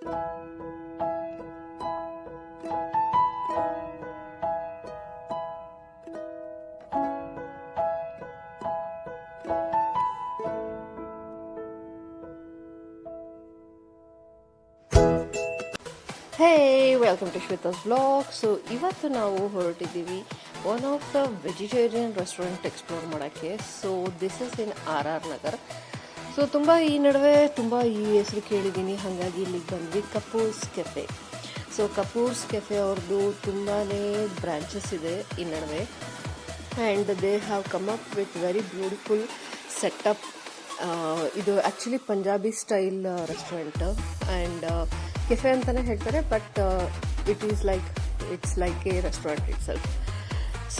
Hey, welcome to Shweta's vlog. So ಇವತ್ತು ನಾವು ಹೊರಟಿದ್ದೀವಿ one of the vegetarian restaurant explore ಮಾಡೋಕ್ಕೆ. So this is in RR Nagar. So ತುಂಬ ಈ ನಡುವೆ ತುಂಬ ಈ ಹೆಸರು ಕೇಳಿದ್ದೀನಿ, ಹಾಗಾಗಿ ಇಲ್ಲಿಗೆ ಬಂದ್ವಿ. Kapoor's cafe. So Kapoor's cafe ಅವ್ರದ್ದು ತುಂಬಾ ಬ್ರಾಂಚಸ್ ಇದೆ ಈ ನಡುವೆ, and they have come up with very beautiful setup. ಇದು actually Punjabi style restaurant and cafe ಅಂತಲೇ ಹೇಳ್ತಾರೆ, but it's like a restaurant itself.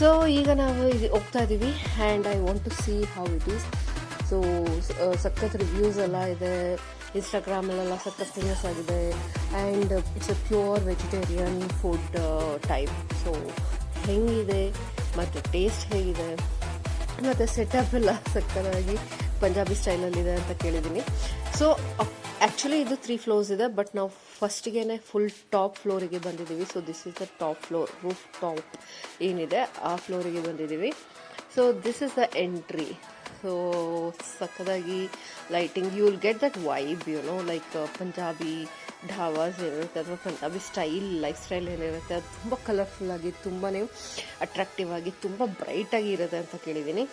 So ಈಗ ನಾವು ಹೋಗ್ತಾ ಇದ್ದೀವಿ and I want to see how it is. So ಸಖತ್ reviews ಎಲ್ಲ ಇದೆ, ಇನ್ಸ್ಟಾಗ್ರಾಮಲ್ಲೆಲ್ಲ ಸಖತ್ ಫೇಮಸ್ ಆಗಿದೆ, and it's a pure vegetarian food type. So ಹೆಂಗಿದೆ ಮತ್ತು ಟೇಸ್ಟ್ ಹೇಗಿದೆ ಮತ್ತು ಸೆಟಪ್ ಎಲ್ಲ ಸಕ್ಕತ್ತಾಗಿ ಪಂಜಾಬಿ ಸ್ಟೈಲಲ್ಲಿದೆ ಅಂತ ಕೇಳಿದ್ದೀನಿ. ಸೊ ಆ್ಯಕ್ಚುಲಿ ಇದು 3 floors ಇದೆ, ಬಟ್ ನಾವು ಫಸ್ಟಿಗೆ ಫುಲ್ ಟಾಪ್ ಫ್ಲೋರಿಗೆ ಬಂದಿದ್ದೀವಿ. So this is the top floor, roof top ಏನಿದೆ ಆ ಫ್ಲೋರಿಗೆ ಬಂದಿದ್ದೀವಿ. So this is the entry. So ಸಕ್ಕದಾಗಿ lighting, you will get that vibe, like Punjabi dhabas ಏನಿರುತ್ತೆ ಅಥವಾ ಪಂಜಾಬಿ ಲೈಫ್ ಸ್ಟೈಲ್ ಏನಿರುತ್ತೆ ಅದು ತುಂಬ ಕಲರ್ಫುಲ್ಲಾಗಿ, ತುಂಬಾ ಅಟ್ರಾಕ್ಟಿವ್ ಆಗಿ, ತುಂಬ ಬ್ರೈಟಾಗಿ ಇರುತ್ತೆ ಅಂತ ಕೇಳಿದ್ದೀನಿ.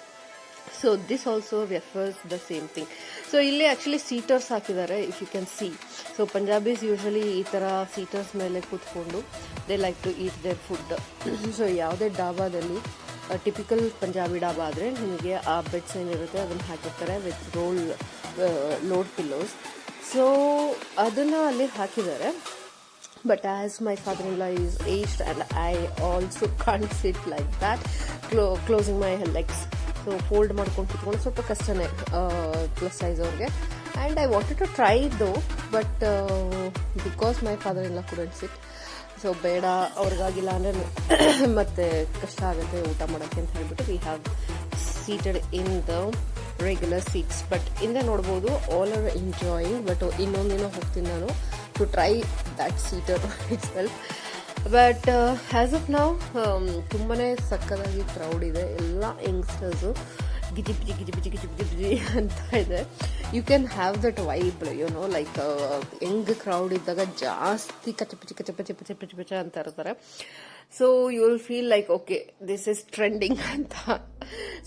So this also refers the same thing. So ಇಲ್ಲಿ ಆ್ಯಕ್ಚುಲಿ ಸೀಟರ್ಸ್ ಹಾಕಿದ್ದಾರೆ, if you can see. So Punjabis usually ಈ ಥರ ಸೀಟರ್ಸ್ ಮೇಲೆ ಕೂತ್ಕೊಂಡು they like to eat their food. So ಯಾವುದೇ ಡಾಬಾದಲ್ಲಿ ಟಿಪಿಕಲ್ ಪಂಜಾಬಿ ಡಾಬಾ ಆದರೆ ನಿಮಗೆ ಆ ಬೆಡ್ಸ್ ಏನಿರುತ್ತೆ ಅದನ್ನು ಹಾಕಿರ್ತಾರೆ ವಿತ್ ಲೋಡ್ ಪಿಲ್ಲೋಸ್. ಸೊ ಅದನ್ನು ಅಲ್ಲಿ ಹಾಕಿದ್ದಾರೆ. But as my father-in-law is aged and I also can't sit like that, closing my legs. So fold ಮಾಡ್ಕೊಂಡು ಕುತ್ಕೊಂಡು ಸ್ವಲ್ಪ ಕಷ್ಟನೇ ಪ್ಲಸ್ ಸೈಜ್ ಅವ್ರಿಗೆ. And I wanted to try though, but because my father-in-law couldn't sit. So ಬೇಡ, ಅವ್ರಿಗಾಗಿಲ್ಲ ಅಂದರೆ ಮತ್ತೆ ಕಷ್ಟ ಆಗುತ್ತೆ ಊಟ ಮಾಡೋಕ್ಕೆ ಅಂತ ಹೇಳ್ಬಿಟ್ಟು we have seated in the regular seats. But ಹಿಂದೆ ನೋಡ್ಬೋದು ಆಲ್ ಆರ್ ಎಂಜಾಯಿಂಗ್. ಬಟ್ ಇನ್ನೊಂದಿನ ಹೋಗ್ತೀನಿ ನಾನು to try that seater itself. But as of ನಾವು ತುಂಬಾ ಸಕ್ಕದಾಗಿ ಕ್ರೌಡ್ ಇದೆ, ಎಲ್ಲ ಯಂಗ್ಸ್ಟರ್ಸು ಗಿಜಿ ಗಿಜಿ ಗಿಜಿ ಗಿಜಿ ಗಿಜಿ ಗಿಜಿ ಗಿಜಿ ಅಂತ ಇದೆ. You can have that vibe, like young crowd ಇದ್ದಾಗ ಜಾಸ್ತಿ ಕಚಪಚಿ ಕಚಪಚಿ ಪಚ ಪಚ ಪಚ ಅಂತ ಇರ್ತಾರೆ. So you will feel like okay this is trending ಅಂತ.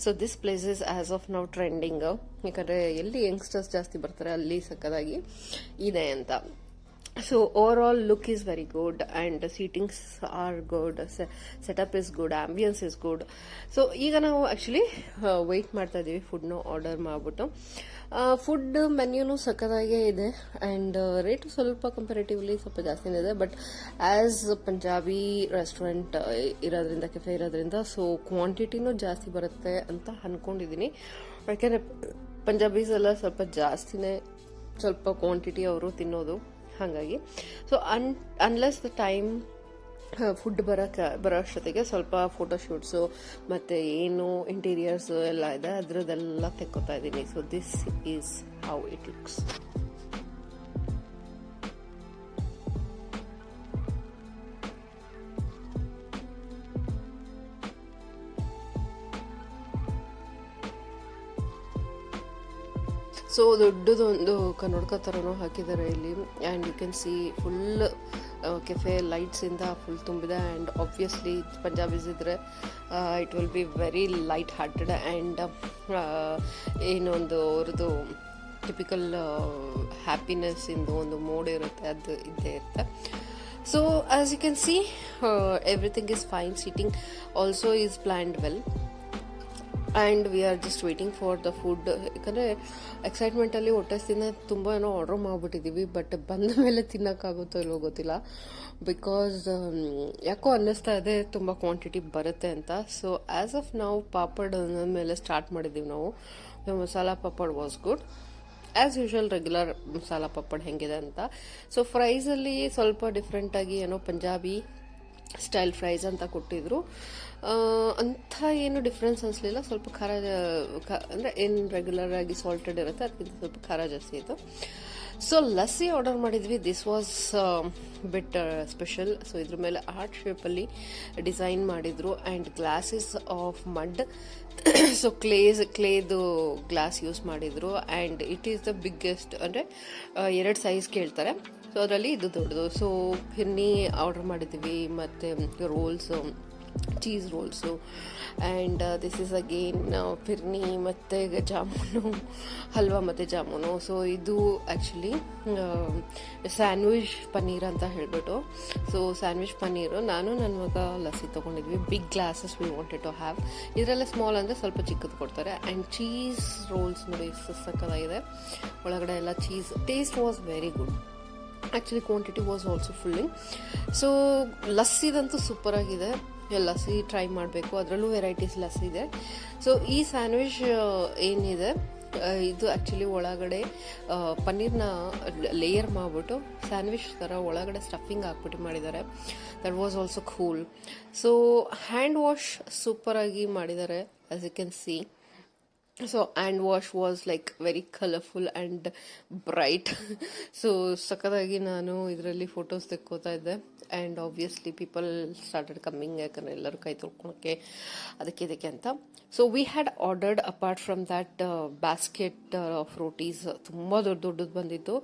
So this place is as of now trending, ಯಾಕಂದರೆ ಎಲ್ಲಿ ಯಂಗ್ಸ್ಟರ್ಸ್ ಜಾಸ್ತಿ ಬರ್ತಾರೆ ಅಲ್ಲಿ ಸಕ್ಕದಾಗಿ ಇದೆ ಅಂತ. So overall look is very good and the seatings are good, setup is good, ambience is good. So ಈಗ ನಾವು ಆ್ಯಕ್ಚುಲಿ ವೆಯ್ಟ್ ಮಾಡ್ತಾ ಇದ್ದೀವಿ ಫುಡ್ನ ಆರ್ಡರ್ ಮಾಡಿಬಿಟ್ಟು. ಫುಡ್ ಮೆನ್ಯೂನು ಸಕ್ಕದಾಗೇ ಇದೆ ಆ್ಯಂಡ್ ರೇಟು ಸ್ವಲ್ಪ ಕಂಪೇರೇಟಿವ್ಲಿ ಸ್ವಲ್ಪ ಜಾಸ್ತಿನೇ ಇದೆ. ಬಟ್ ಆ್ಯಸ್ ಪಂಜಾಬಿ ರೆಸ್ಟೋರೆಂಟ್ ಇರೋದ್ರಿಂದ, ಕೆಫೆ ಇರೋದ್ರಿಂದ, ಸೊ ಕ್ವಾಂಟಿಟಿನೂ ಜಾಸ್ತಿ ಬರುತ್ತೆ ಅಂತ ಅಂದ್ಕೊಂಡಿದ್ದೀನಿ. ಯಾಕೆಂದರೆ ಪಂಜಾಬೀಸ್ ಎಲ್ಲ ಸ್ವಲ್ಪ ಜಾಸ್ತಿನೇ ಸ್ವಲ್ಪ ಕ್ವಾಂಟಿಟಿ ಅವರು ತಿನ್ನೋದು, ಹಾಗಾಗಿ. So unless the time food ಬರೋ ಅಷ್ಟೊತ್ತಿಗೆ ಸ್ವಲ್ಪ ಫೋಟೋಶೂಟ್ಸು ಮತ್ತು ಏನು ಇಂಟೀರಿಯರ್ಸು ಎಲ್ಲ ಇದೆ ಅದರದ್ದೆಲ್ಲ ತೆಕ್ಕೋತಾ ಇದ್ದೀನಿ. So this is how it looks. So ದೊಡ್ಡದೊಂದು ಕನ್ನಡಕ ಥರನೂ ಹಾಕಿದ್ದಾರೆ ಇಲ್ಲಿ, and you can see full cafe ಲೈಟ್ಸಿಂದ ಫುಲ್ ತುಂಬಿದೆ. ಆ್ಯಂಡ್ ಆಬ್ವಿಯಸ್ಲಿ ಪಂಜಾಬೀಸ್ ಇದ್ದರೆ it will be very light hearted and ಏನೊಂದು ಅವ್ರದ್ದು ಟಿಪಿಕಲ್ ಹ್ಯಾಪಿನೆಸ್ ಇಂದು ಒಂದು ಮೋಡ್ ಇರುತ್ತೆ, ಅದು ಇದ್ದೇ ಇರುತ್ತೆ. So as you can see everything is fine. Seating also is planned well. And we are just waiting for the food. ಯಾಕಂದರೆ ಎಕ್ಸೈಟ್ಮೆಂಟಲ್ಲಿ ಹೊಟ್ಟೆಸ್ತಿಂದ ತುಂಬ ಏನೋ ಆರ್ಡ್ರ್ ಮಾಡಿಬಿಟ್ಟಿದ್ದೀವಿ, ಬಟ್ ಬಂದ ಮೇಲೆ ತಿನ್ನೋಕ್ಕಾಗುತ್ತೋ ಇಲ್ಲೋ ಗೊತ್ತಿಲ್ಲ. ಬಿಕಾಸ್ ಯಾಕೋ ಅನ್ನಿಸ್ತಾ ಇದೆ ತುಂಬ ಕ್ವಾಂಟಿಟಿ ಬರುತ್ತೆ ಅಂತ. ಸೊ ಆ್ಯಸ್ ಆಫ್ ನಾವು ಪಾಪಡ್ ಮೇಲೆ ಸ್ಟಾರ್ಟ್ ಮಾಡಿದ್ದೀವಿ ನಾವು. Masala papad was good as usual, regular masala papad ಹೆಂಗಿದೆ ಅಂತ. ಸೊ ಫ್ರೈಸಲ್ಲಿ ಸ್ವಲ್ಪ ಡಿಫ್ರೆಂಟಾಗಿ ಏನೋ ಪಂಜಾಬಿ ಸ್ಟೈಲ್ ಫ್ರೈಸ್ ಅಂತ ಕೊಟ್ಟಿದ್ರು. ಅಂಥ ಏನು ಡಿಫ್ರೆನ್ಸ್ ಅನಿಸ್ಲಿಲ್ಲ. ಸ್ವಲ್ಪ ಖಾರ ಅಂದರೆ ಏನು ರೆಗ್ಯುಲರ್ ಆಗಿ ಸಾಲ್ಟೆಡ್ ಇರುತ್ತೆ ಅದಕ್ಕಿಂತ ಸ್ವಲ್ಪ ಖಾರ ಜಾಸ್ತಿ ಇತ್ತು. ಸೊ ಲಸ್ಸಿ ಆರ್ಡರ್ ಮಾಡಿದ್ವಿ. This was bit special. So ಇದ್ರ ಮೇಲೆ ಆರ್ಟ್ ಶೇಪಲ್ಲಿ ಡಿಸೈನ್ ಮಾಡಿದ್ರು and glasses of mud. So ಕ್ಲೇದು ಗ್ಲಾಸ್ ಯೂಸ್ ಮಾಡಿದ್ರು and it is the biggest, ಅಂದರೆ 2 ಸೈಜ್ ಕೇಳ್ತಾರೆ. ಸೊ ಅದರಲ್ಲಿ ಇದು ದೊಡ್ಡದು. ಸೊ ಫಿರ್ನಿ ಆರ್ಡರ್ ಮಾಡಿದ್ವಿ ಮತ್ತು rolls, cheese rolls and this is again phirni ಮತ್ತು ಜಾಮೂನು, ಹಲ್ವಾ ಮತ್ತು ಜಾಮೂನು. ಸೊ ಇದು ಆ್ಯಕ್ಚುಲಿ ಸ್ಯಾಂಡ್ವಿಚ್ ಪನ್ನೀರ್ ಅಂತ ಹೇಳ್ಬಿಟ್ಟು. ಸೊ ಸ್ಯಾಂಡ್ವಿಚ್ ಪನ್ನೀರು ನಾನು ನನ್ನ ಮಗ ಲಸ್ಸಿ ತೊಗೊಂಡಿದ್ವಿ. Big glasses we wanted to have. ಇದರಲ್ಲೇ ಸ್ಮಾಲ್ ಅಂದರೆ ಸ್ವಲ್ಪ ಚಿಕ್ಕದು ಕೊಡ್ತಾರೆ. ಆ್ಯಂಡ್ ಚೀಸ್ ರೋಲ್ಸ್ ನೋಡಿ ಸಕ್ಕತ್ತಾಗಿದೆ. ಒಳಗಡೆ ಎಲ್ಲ cheese. Taste was very good. Actually quantity was also filling. So ಲಸ್ಸಿದಂತೂ ಸೂಪರಾಗಿದೆ. ಲಸ್ಸಿ ಟ್ರೈ ಮಾಡಬೇಕು, ಅದರಲ್ಲೂ ವೆರೈಟೀಸ್ ಲಸ್ಸಿ ಇದೆ. ಸೊ ಈ ಸ್ಯಾಂಡ್ವಿಚ್ ಏನಿದೆ ಇದು ಆ್ಯಕ್ಚುಲಿ ಒಳಗಡೆ ಪನ್ನೀರ್ನ ಲೇಯರ್ ಮಾಡಿಬಿಟ್ಟು ಸ್ಯಾಂಡ್ವಿಚ್ ಥರ ಒಳಗಡೆ ಸ್ಟಫಿಂಗ್ ಹಾಕ್ಬಿಟ್ಟು ಮಾಡಿದ್ದಾರೆ. That was also cool. So hand wash ಸೂಪರಾಗಿ ಮಾಡಿದ್ದಾರೆ, as you can see. So hand wash was like very colourful and bright. So ಸಖತ್ತಾಗಿ ನಾನು ಇದರಲ್ಲಿ ಫೋಟೋಸ್ ತೆಕ್ಕೋತಾ ಇದ್ದೆ and obviously people started coming, ಯಾಕಂದರೆ ಎಲ್ಲರೂ ಕೈ ತೊಳ್ಕೊಳಕ್ಕೆ ಅದಕ್ಕೆ ಇದಕ್ಕೆ ಅಂತ. So we had ordered apart from that basket of rotis. ತುಂಬ ದೊಡ್ಡದು ಬಂದಿತ್ತು.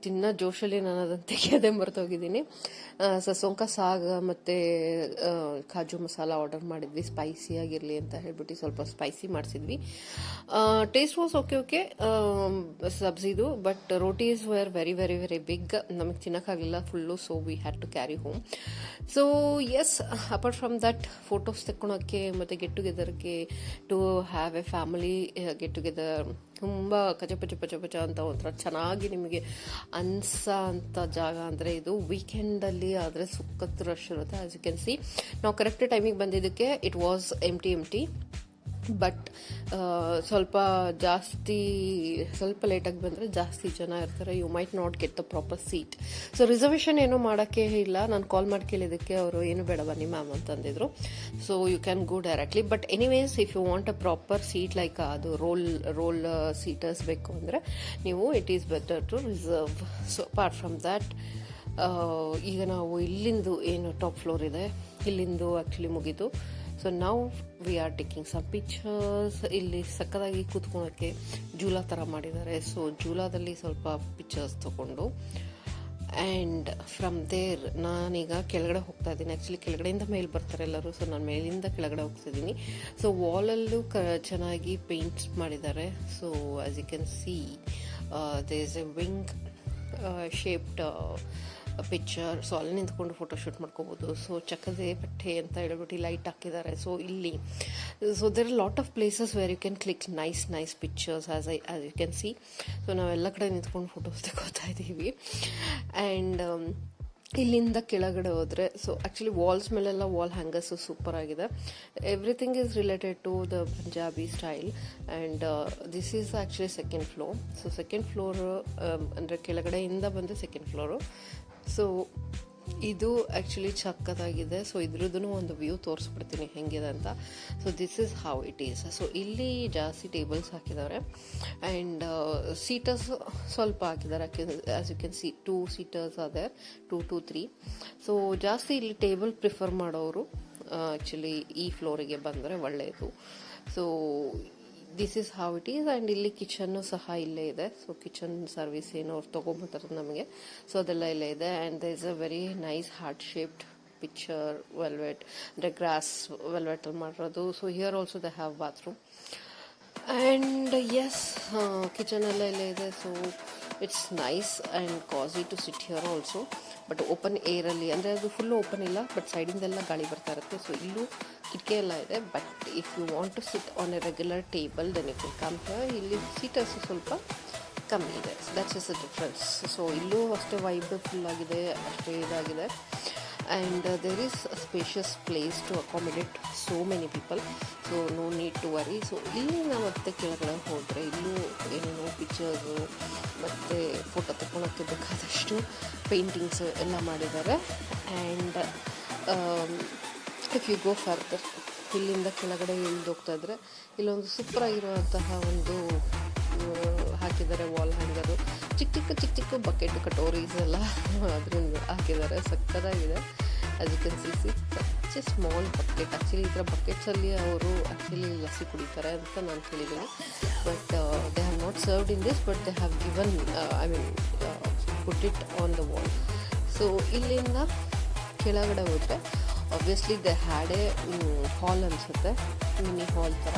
ತಿನ್ನೋ ಜೋಶಲ್ಲಿ ನಾನು ಅದನ್ನು ತೆಗೆಯೋದೇ ಮರ್ತೋಗಿದ್ದೀನಿ. ಸೊ ಸೊಂಕ ಸಾಗ ಮತ್ತು ಕಾಜು ಮಸಾಲ ಆರ್ಡರ್ ಮಾಡಿದ್ವಿ, ಸ್ಪೈಸಿಯಾಗಿರಲಿ ಅಂತ ಹೇಳ್ಬಿಟ್ಟು ಸ್ವಲ್ಪ ಸ್ಪೈಸಿ ಮಾಡಿಸಿದ್ವಿ. ಟೇಸ್ಟ್ ವಾಸ್ ಓಕೆ ಸಬ್ಸಿದು, but rotis were very very very big. ನಮಗೆ ತಿನ್ನೋಕ್ಕಾಗಲಿಲ್ಲ full. So we had to carry home. So yes, apart from that photos ತೆಕ್ಕೊಳಕ್ಕೆ ಮತ್ತು ಗೆಟ್ ಟುಗೆದರ್ಗೆ, to have a family get together, ತುಂಬ ಪಚ ಅಂತ ಒಂಥರ ಚೆನ್ನಾಗಿ ನಿಮಗೆ ಅಂಥ ಜಾಗ ಅಂದರೆ ಇದು. ವೀಕೆಂಡಲ್ಲಿ ಆದರೆ ಸುಕ್ಕತ್ತು ರಶ್ ಇರುತ್ತೆ. ಆಸ್ ಯು ಕ್ಯಾನ್ ಸಿ, ನಾವು ಕರೆಕ್ಟ್ ಟೈಮಿಗೆ ಬಂದಿದ್ದಕ್ಕೆ ಇಟ್ ವಾಸ್ ಎಂಟಿ. ಬಟ್ ಸ್ವಲ್ಪ ಲೇಟಾಗಿ ಬಂದರೆ ಜಾಸ್ತಿ ಜನ ಇರ್ತಾರೆ. You might not get the proper seat. So reservation ಏನೂ ಮಾಡೋಕ್ಕೆ ಇಲ್ಲ. ನಾನು ಕಾಲ್ ಮಾಡಿ ಕೇಳಿದ್ದಕ್ಕೆ ಅವರು ಏನು ಬೇಡ ಬನ್ನಿ ಮ್ಯಾಮ್ ಅಂತಂದಿದ್ರು. So you can go directly. But anyways, if you want a proper seat like ಅದು ರೋಲ್ ಸೀಟರ್ಸ್ ಬೇಕು ಅಂದರೆ ನೀವು it is better to reserve. So apart from that, ಈಗ ನಾವು ಇಲ್ಲಿಂದು ಏನು ಟಾಪ್ ಫ್ಲೋರ್ ಇದೆ ಇಲ್ಲಿಂದು ಆ್ಯಕ್ಚುಲಿ ಮುಗೀತು. ಸೊ ನಾವು we are taking some pictures. ಇಲ್ಲಿ ಸಕ್ಕದಾಗಿ ಕೂತ್ಕೊಳ್ಳೋಕ್ಕೆ ಜೂಲಾ ಥರ ಮಾಡಿದ್ದಾರೆ. ಸೊ ಜೂಲಾದಲ್ಲಿ ಸ್ವಲ್ಪ ಪಿಕ್ಚರ್ಸ್ ತೊಗೊಂಡು ಆ್ಯಂಡ್ ಫ್ರಮ್ ದೇರ್ ನಾನೀಗ ಕೆಳಗಡೆ ಹೋಗ್ತಾ ಇದ್ದೀನಿ. ಆ್ಯಕ್ಚುಲಿ ಕೆಳಗಡೆಯಿಂದ ಮೇಲೆ ಬರ್ತಾರೆ ಎಲ್ಲರೂ. ಸೊ ನಾನು ಮೇಲಿಂದ ಕೆಳಗಡೆ ಹೋಗ್ತಿದ್ದೀನಿ. ಸೊ ವಾಲಲ್ಲೂ ಚೆನ್ನಾಗಿ ಪೇಂಟ್ಸ್ ಮಾಡಿದ್ದಾರೆ. So as you can see there is a wing shaped picture. So ಅಲ್ಲಿ ನಿಂತ್ಕೊಂಡು ಫೋಟೋ ಶೂಟ್ ಮಾಡ್ಕೋಬೋದು. ಸೊ ಚಕ್ಕದೆ ಬಟ್ಟೆ ಅಂತ ಹೇಳ್ಬಿಟ್ಟು ಲೈಟ್ ಹಾಕಿದ್ದಾರೆ. ಸೊ ಇಲ್ಲಿ so there lot of places where you can click nice pictures as you can see. So ನಾವೆಲ್ಲ ಕಡೆ ನಿಂತ್ಕೊಂಡು ಫೋಟೋಸ್ ತೆಗೋತಾ ಇದ್ದೀವಿ. ಆ್ಯಂಡ್ ಇಲ್ಲಿಂದ ಕೆಳಗಡೆ ಹೋದರೆ, ಸೊ ಆ್ಯಕ್ಚುಲಿ ವಾಲ್ಸ್ ಮೇಲೆಲ್ಲ ವಾಲ್ ಹ್ಯಾಂಗರ್ಸು ಸೂಪರ್ ಆಗಿದೆ. Everything is related to the Punjabi style. And this is actually second floor. So second floor ಅಂದರೆ ಕೆಳಗಡೆಯಿಂದ ಬಂದು ಸೆಕೆಂಡ್ ಫ್ಲೋರು. ಸೊ ಇದು ಆ್ಯಕ್ಚುಲಿ ಸಕ್ಕತ್ತಾಗಿದೆ. ಸೊ ಇದ್ರದ್ದು ಒಂದು ವ್ಯೂ ತೋರಿಸ್ಬಿಡ್ತೀನಿ ಹೆಂಗಿದೆ ಅಂತ. So this is how it is. So ಇಲ್ಲಿ ಜಾಸ್ತಿ ಟೇಬಲ್ಸ್ ಹಾಕಿದ್ದಾರೆ ಆ್ಯಂಡ್ ಸೀಟರ್ಸ್ ಸ್ವಲ್ಪ ಹಾಕಿದ್ದಾರೆ. As you can see 2 seaters ಅದೇ 2 to 3. ಸೊ ಜಾಸ್ತಿ ಇಲ್ಲಿ ಟೇಬಲ್ ಪ್ರಿಫರ್ ಮಾಡೋರು ಆ್ಯಕ್ಚುಲಿ ಈ ಫ್ಲೋರಿಗೆ ಬಂದರೆ ಒಳ್ಳೆಯದು. So this is how it is. And ಇಲ್ಲಿ ಕಿಚನ್ನು ಸಹ ಇಲ್ಲೇ ಇದೆ. ಸೊ ಕಿಚನ್ ಸರ್ವಿಸ್ ಏನು ಅವ್ರು ತೊಗೊಂಬರ್ತಾರೆ ನಮಗೆ. ಸೊ ಅದೆಲ್ಲ ಇಲ್ಲೇ ಇದೆ. And they is a very nice heart shaped picture, velvet ಅಂದರೆ ಗ್ರಾಸ್ ವೆಲ್ವೆಟಲ್ಲಿ ಮಾಡಿರೋದು. So here also they have bathroom. And yes, ಕಿಚನೆಲ್ಲ ಇಲ್ಲೇ ಇದೆ. So it's nice and cosy to sit here also. But open ಏರಲ್ಲಿ, ಅಂದರೆ ಅದು ಫುಲ್ಲು ಓಪನ್ ಇಲ್ಲ, ಬಟ್ ಸೈಡಿಂದೆಲ್ಲ ಗಾಳಿ ಬರ್ತಾ ಇರುತ್ತೆ. ಸೊ ಇಲ್ಲೂ ಕಿಟಕಿ ಎಲ್ಲ ಇದೆ. But if you want to sit on a regular table then you can come here. ಇಲ್ಲಿ ಸೀಟರ್ಸ್ ಸ್ವಲ್ಪ ಕಮ್ಮಿ ಇದೆ. That's is a difference. So ಇಲ್ಲೂ ಅಷ್ಟೇ ವೈಬ್ ಫುಲ್ ಆಗಿದೆ, ಅಷ್ಟೇ ಇದಾಗಿದೆ. And there is a spacious place to accommodate so many people. So no need to worry. So ಇಲ್ಲಿಂದ ಮತ್ತೆ ಕೆಳಗಡೆ ಹೋದರೆ ಇಲ್ಲೂ ಏನೇನೋ ಪಿಕ್ಚರ್ಸು ಮತ್ತು ಫೋಟೋ ತಗೊಳಕ್ಕೆ ಬೇಕಾದಷ್ಟು ಪೇಂಟಿಂಗ್ಸು ಎಲ್ಲ ಮಾಡಿದ್ದಾರೆ. And if you go further, ಇಲ್ಲಿಂದ ಕೆಳಗಡೆ ಇಳಿದೋಗ್ತಾ ಇದ್ದರೆ ಇಲ್ಲೊಂದು ಸೂಪರಾಗಿರುವಂತಹ ಒಂದು ಹಾಕಿದ್ದಾರೆ ವಾಲ್ ಹ್ಯಾಂಗರು. ಚಿಕ್ಕ ಬಕೆಟ್ ಕಟೋರೀಸ್ ಎಲ್ಲ ಅದರಿಂದ ಹಾಕಿದ್ದಾರೆ. ಸಕ್ಕತ್ತಾಗಿದೆ. As you can see such a small bucket. Actually ಈ ಥರ ಬಕೆಟ್ಸಲ್ಲಿ ಅವರು ಆ್ಯಕ್ಚುಲಿ ಲಸ್ಸಿ ಕುಡಿತಾರೆ ಅಂತ ನಾನು ಕೇಳಿದ್ದೀನಿ. But they have not served in this, but they have given put it on the wall. So ಇಲ್ಲಿಂದ ಕೆಳಗಡೆ ಹೋದರೆ ಆಬ್ವಿಯಸ್ಲಿ ದೇ ಹ್ಯಾಡ್ ಎ ಹಾಲ್ ಅನಿಸುತ್ತೆ, ಮಿನಿ ಹಾಲ್ ಥರ.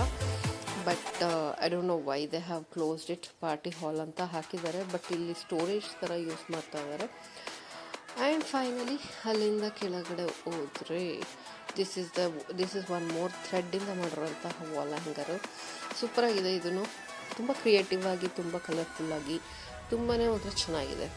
But I don't know why they have closed it. Party hall ಅಂತ ಹಾಕಿದ್ದಾರೆ, but ಇಲ್ಲಿ storage ಥರ use ಮಾಡ್ತಾ ಇದ್ದಾರೆ. ಆ್ಯಂಡ್ ಫೈನಲಿ ಅಲ್ಲಿಂದ ಕೆಳಗಡೆ ಹೋದರೆ ದಿಸ್ ಇಸ್ ಒನ್ ಮೋರ್ ಥ್ರೆಡ್ಡಿಂದ ಮಾಡಿರೋಂತಹ ವಾಲ್ ಹ್ಯಾಂಗರು. ಸೂಪರಾಗಿದೆ. ಇದನ್ನು ತುಂಬ ಕ್ರಿಯೇಟಿವ್ ಆಗಿ, ತುಂಬ ಕಲರ್ಫುಲ್ಲಾಗಿ, ತುಂಬಾ ಒಂಥರ ಚೆನ್ನಾಗಿದೆ.